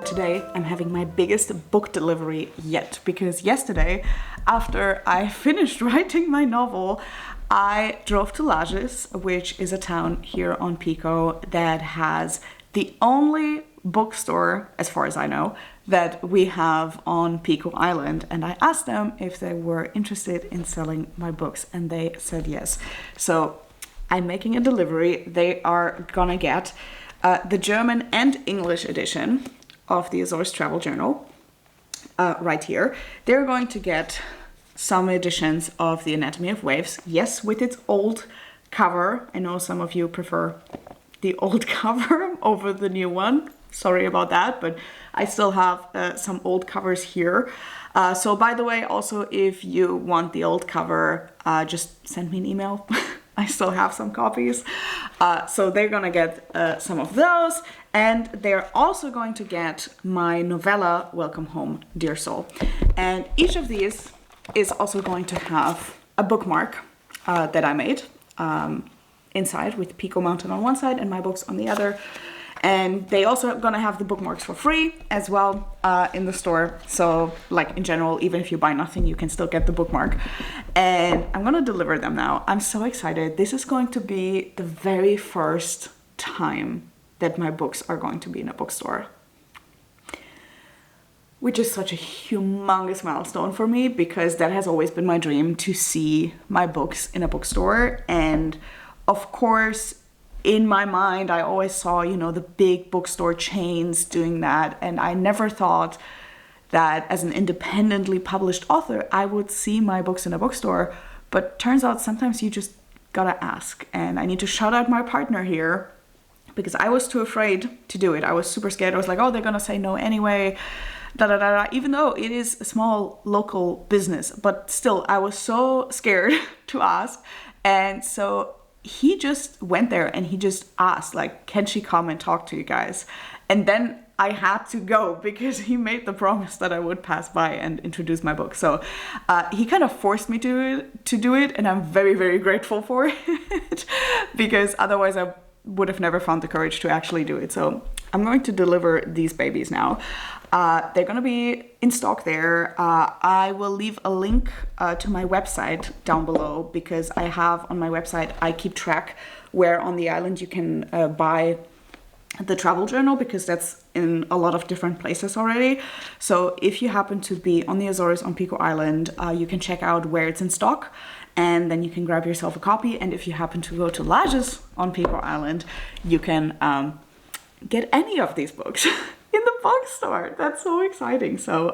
Today I'm having my biggest book delivery yet, because yesterday, after I finished writing my novel, I drove to Lajes, which is a town here on Pico that has the only bookstore, as far as I know, that we have on Pico Island, and I asked them if they were interested in selling my books, and they said yes. So I'm making a delivery. They are gonna get the German and English edition of the Azores Travel Journal right here. They're going to get some editions of The Anatomy of Waves, yes, with its old cover. I know some of you prefer the old cover over the new one. Sorry about that, but I still have some old covers here. So by the way, also, if you want the old cover, just send me an email. I still have some copies. So they're gonna get some of those, and they're also going to get my novella, Welcome Home, Dear Soul. And each of these is also going to have a bookmark that I made inside, with Pico Mountain on one side and my books on the other. And they also are gonna have the bookmarks for free as well in the store. So like in general, even if you buy nothing, you can still get the bookmark. And I'm gonna deliver them now. I'm so excited. This is going to be the very first time that my books are going to be in a bookstore, which is such a humongous milestone for me, because that has always been my dream, to see my books in a bookstore. And of course, in my mind, I always saw, you know, the big bookstore chains doing that. And I never thought that as an independently published author, I would see my books in a bookstore. But turns out sometimes you just gotta ask. And I need to shout out my partner here, because I was too afraid to do it. I was super scared. I was like, oh, they're gonna say no anyway. Da, da, da, da. Even though it is a small local business, but still, I was so scared to ask. And so he just went there and he just asked, like, can she come and talk to you guys? And then I had to go, because he made the promise that I would pass by and introduce my book. So he kind of forced me to do it, and I'm very, very grateful for it, because otherwise I would have never found the courage to actually do it. So I'm going to deliver these babies now. They're gonna be in stock there. I will leave a link to my website down below, because I have on my website, I keep track where on the island you can buy the travel journal, because that's in a lot of different places already. So if you happen to be on the Azores on Pico Island, you can check out where it's in stock, and then you can grab yourself a copy. And if you happen to go to Lajes on Pico Island, you can get any of these books in the bookstore. That's so exciting. So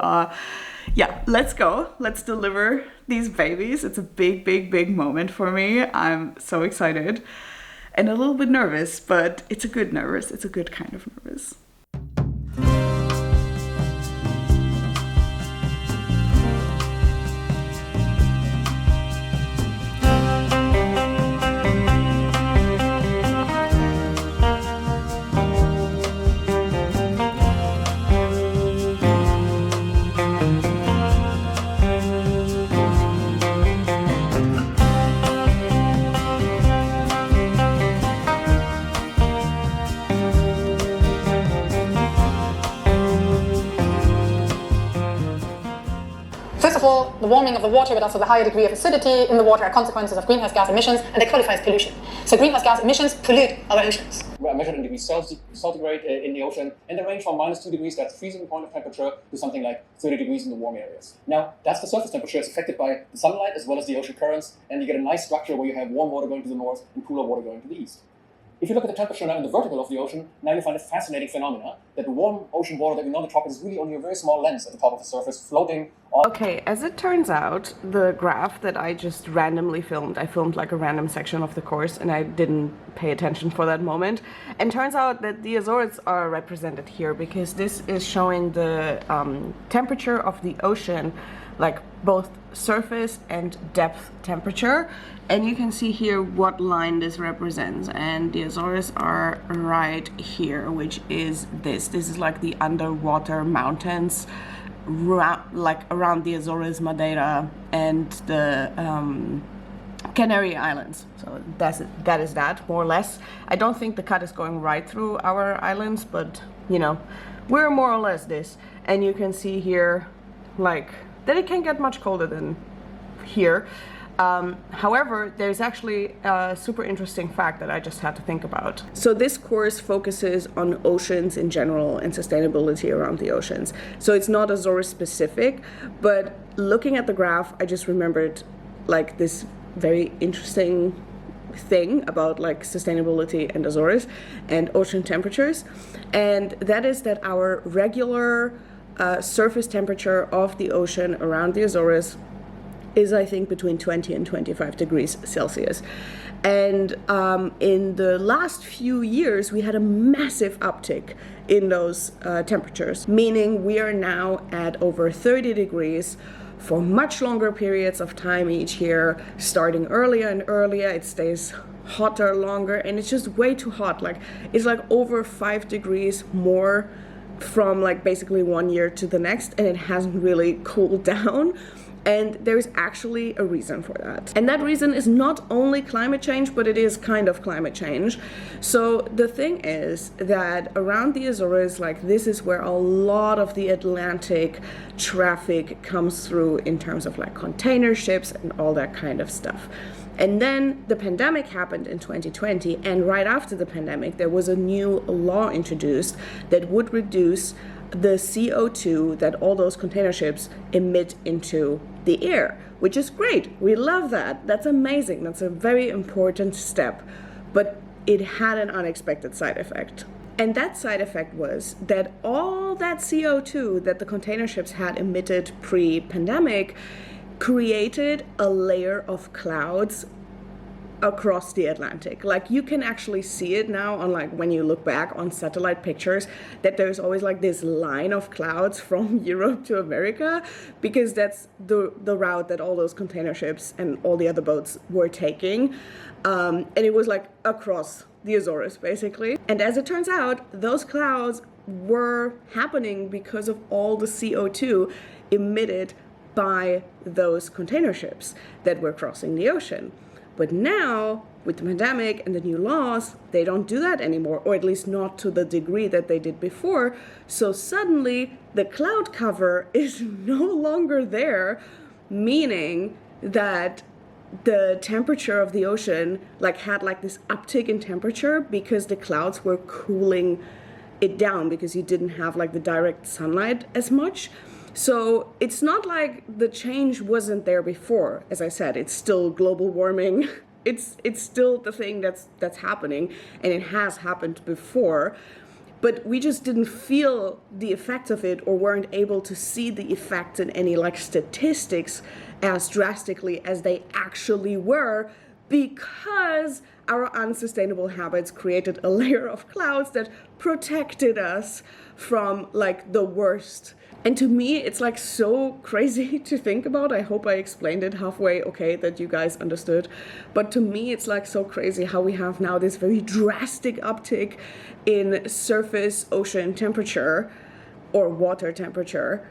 yeah, let's go. Let's deliver these babies. It's a big, big, big moment for me. I'm so excited and a little bit nervous, but it's a good nervous. It's a good kind of nervous. First of all, the warming of the water, but also the higher degree of acidity in the water, are consequences of greenhouse gas emissions, and they qualify as pollution. So greenhouse gas emissions pollute our oceans. We are measured in degrees centigrade in the ocean, and they range from -2 degrees, that's the freezing point of temperature, to something like 30 degrees in the warm areas. Now, that's the surface temperature. It's affected by the sunlight as well as the ocean currents, and you get a nice structure where you have warm water going to the north and cooler water going to the east. If you look at the temperature now in the vertical of the ocean, now you find a fascinating phenomena, that the warm ocean water that we know in the tropics is really only a very small lens at the top of the surface, floating on. Okay, as it turns out, the graph that I just randomly filmed, I filmed like a random section of the course, and I didn't pay attention for that moment. And turns out that the Azores are represented here, because this is showing the temperature of the ocean, like both surface and depth temperature. And you can see here what line this represents, and the Azores are right here, which is this. This is like the underwater mountains, like around the Azores, Madeira, and the Canary Islands. So that is that, more or less. I don't think the cut is going right through our islands, but you know, we're more or less this. And you can see here, like, that it can't get much colder than here. However, there's actually a super interesting fact that I just had to think about. So this course focuses on oceans in general and sustainability around the oceans. So it's not Azores specific, but looking at the graph, I just remembered like this very interesting thing about like sustainability and Azores and ocean temperatures. And that is that our regular surface temperature of the ocean around the Azores is, I think, between 20 and 25 degrees Celsius. And in the last few years, we had a massive uptick in those temperatures, meaning we are now at over 30 degrees for much longer periods of time each year, starting earlier and earlier. It stays hotter longer, and it's just way too hot. Like, it's like over 5 degrees more from like basically one year to the next, and it hasn't really cooled down. And there's actually a reason for that. And that reason is not only climate change, but it is kind of climate change. So the thing is that around the Azores, like, this is where a lot of the Atlantic traffic comes through in terms of like container ships and all that kind of stuff. And then the pandemic happened in 2020, and right after the pandemic, there was a new law introduced that would reduce the CO2 that all those container ships emit into the air, which is great. We love that. That's amazing. That's a very important step. But it had an unexpected side effect. And that side effect was that all that CO2 that the container ships had emitted pre-pandemic created a layer of clouds across the Atlantic. Like, you can actually see it now on, like, when you look back on satellite pictures, that there's always like this line of clouds from Europe to America, because that's the route that all those container ships and all the other boats were taking. And it was like across the Azores basically. And as it turns out, those clouds were happening because of all the CO2 emitted by those container ships that were crossing the ocean. But now, with the pandemic and the new laws, they don't do that anymore, or at least not to the degree that they did before. So suddenly, the cloud cover is no longer there, meaning that the temperature of the ocean had this uptick in temperature because the clouds were cooling it down, because you didn't have the direct sunlight as much. So it's not like the change wasn't there before. As I said, it's still global warming. It's still the thing that's happening, and it has happened before. But we just didn't feel the effects of it, or weren't able to see the effects in any statistics as drastically as they actually were, because our unsustainable habits created a layer of clouds that protected us from the worst. And to me, it's so crazy to think about. I hope I explained it halfway okay, that you guys understood. But to me, it's so crazy how we have now this very drastic uptick in surface ocean temperature or water temperature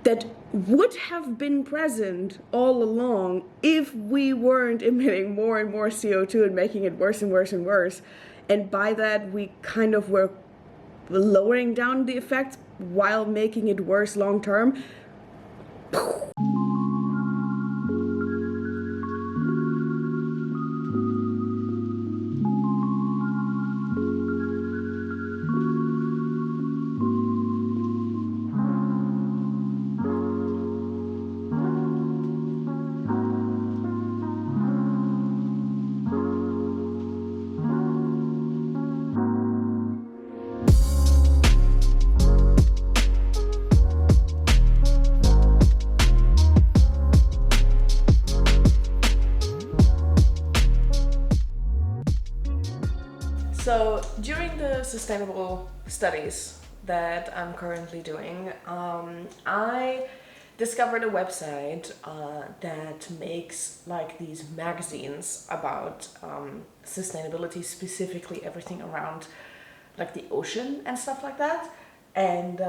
that would have been present all along if we weren't emitting more and more CO2 and making it worse and worse and worse. And by that, we kind of were lowering down the effects while making it worse long term. So during the sustainable studies that I'm currently doing, I discovered a website that makes these magazines about sustainability, specifically everything around the ocean and stuff like that. And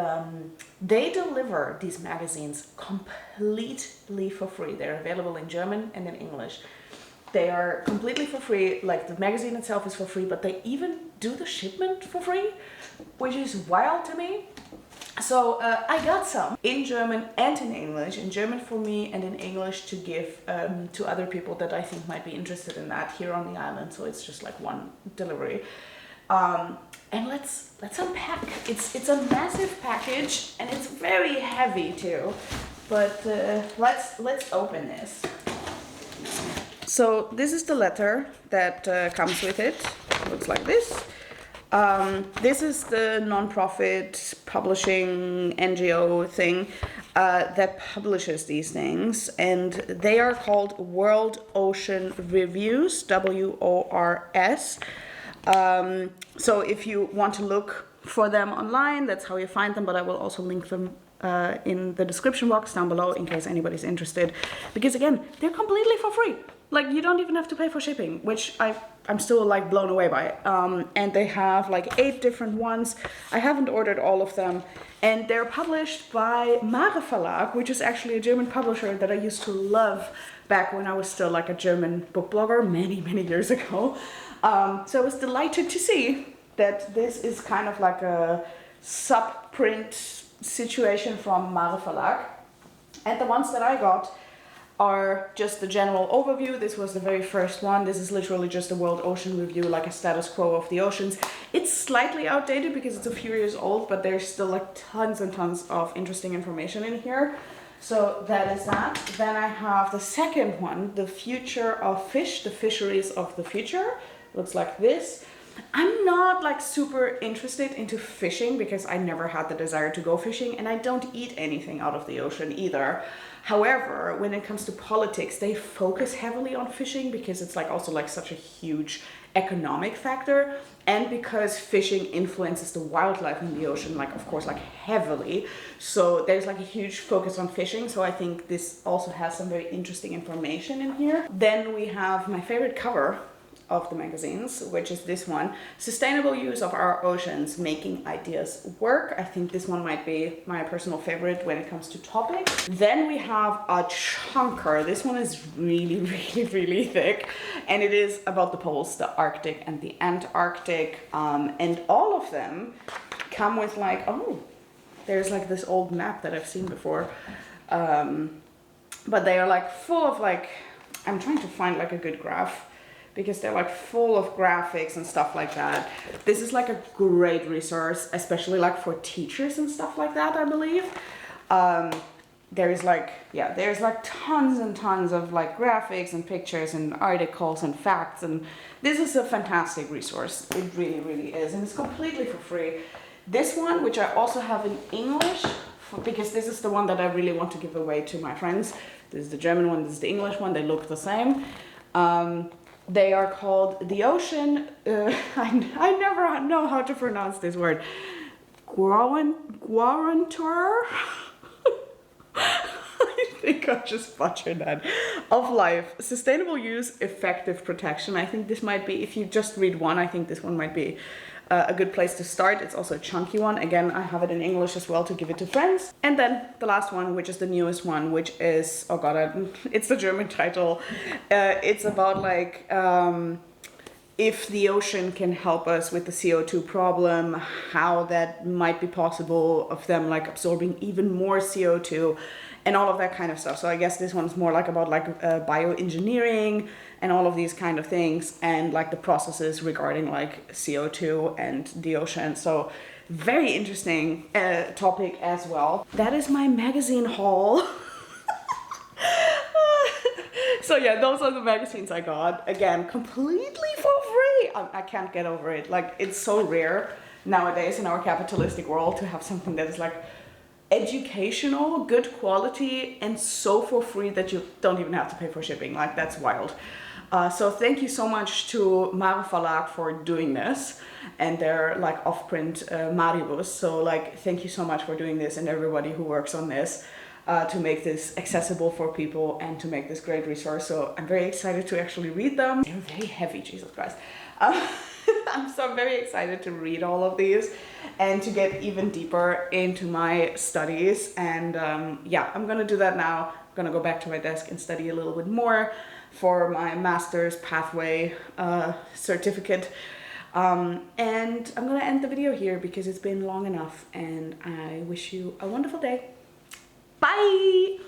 they deliver these magazines completely for free. They're available in German and in English. They are completely for free, like the magazine itself is for free, but they even do the shipment for free, which is wild to me. So I got some in German and in English, in German for me and in English to give to other people that I think might be interested in that here on the island. So it's just like one delivery. And let's unpack. It's a massive package and it's very heavy too. But let's open this. So this is the letter that comes with it. Looks like this. This is the non-profit publishing NGO thing that publishes these things, and they are called World Ocean Reviews, WORS. So if you want to look for them online, that's how you find them, but I will also link them in the description box down below in case anybody's interested, because again, they're completely for free. Like, you don't even have to pay for shipping, which I'm still like blown away by. And they have like 8 different ones. I haven't ordered all of them, and they're published by Mare Verlag, which is actually a German publisher that I used to love back when I was still like a German book blogger many years ago. So I was delighted to see that this is kind of like a sub-print situation from Mare Verlag. And the ones that I got are just the general overview. This was the very first one. This is literally just a World Ocean Review, like a status quo of the oceans. It's slightly outdated because it's a few years old, but there's still like tons and tons of interesting information in here. So that is that. Then I have the second one, The Future of Fish, the Fisheries of the Future. Looks like this. I'm not like super interested into fishing because I never had the desire to go fishing, and I don't eat anything out of the ocean either. However, when it comes to politics, they focus heavily on fishing because it's like also like such a huge economic factor, and because fishing influences the wildlife in the ocean, like of course like heavily. So there's like a huge focus on fishing. So I think this also has some very interesting information in here. Then we have my favorite cover of the magazines, which is this one, Sustainable Use of Our Oceans, Making Ideas Work. I think this one might be my personal favorite when it comes to topic. Then we have a chunker. This one is really thick, and it is about the poles, the Arctic and the Antarctic, and all of them come with like, oh, there's like this old map that I've seen before, but they are like full of like, I'm trying to find like a good graph, because they're like full of graphics and stuff like that. This is like a great resource, especially like for teachers and stuff like that, I believe. There's like tons and tons of like graphics and pictures and articles and facts, and this is a fantastic resource. It really is, and it's completely for free. This one, which I also have in English, because this is the one that I really want to give away to my friends. This is the German one, this is the English one, they look the same. They are called The Ocean, I never know how to pronounce this word, Guarantor? I think I just butchered that. Of Life, Sustainable Use, Effective Protection. I think this might be, if you just read one, I think this one might be a good place to start. It's also a chunky one. Again, I have it in English as well to give it to friends. And then the last one, which is the newest one, which is, oh god, it's the German title. It's about like, if the ocean can help us with the CO2 problem, how that might be possible of them like absorbing even more CO2 and all of that kind of stuff. So I guess this one's more like about like bioengineering and all of these kind of things, and like the processes regarding like CO2 and the ocean. So very interesting topic as well. That is my magazine haul. So yeah, those are the magazines I got. Again, completely for free. I can't get over it. Like, it's so rare nowadays in our capitalistic world to have something that is like educational, good quality, and so for free that you don't even have to pay for shipping. Like, that's wild. So thank you so much to Mare Verlag for doing this, and their like off-print Maribus. So like, thank you so much for doing this, and everybody who works on this to make this accessible for people and to make this great resource. So I'm very excited to actually read them. They're very heavy, Jesus Christ. I'm very excited to read all of these and to get even deeper into my studies. And yeah, I'm gonna do that now. I'm gonna go back to my desk and study a little bit more. for my master's pathway certificate. And I'm gonna end the video here because it's been long enough, and I wish you a wonderful day. Bye!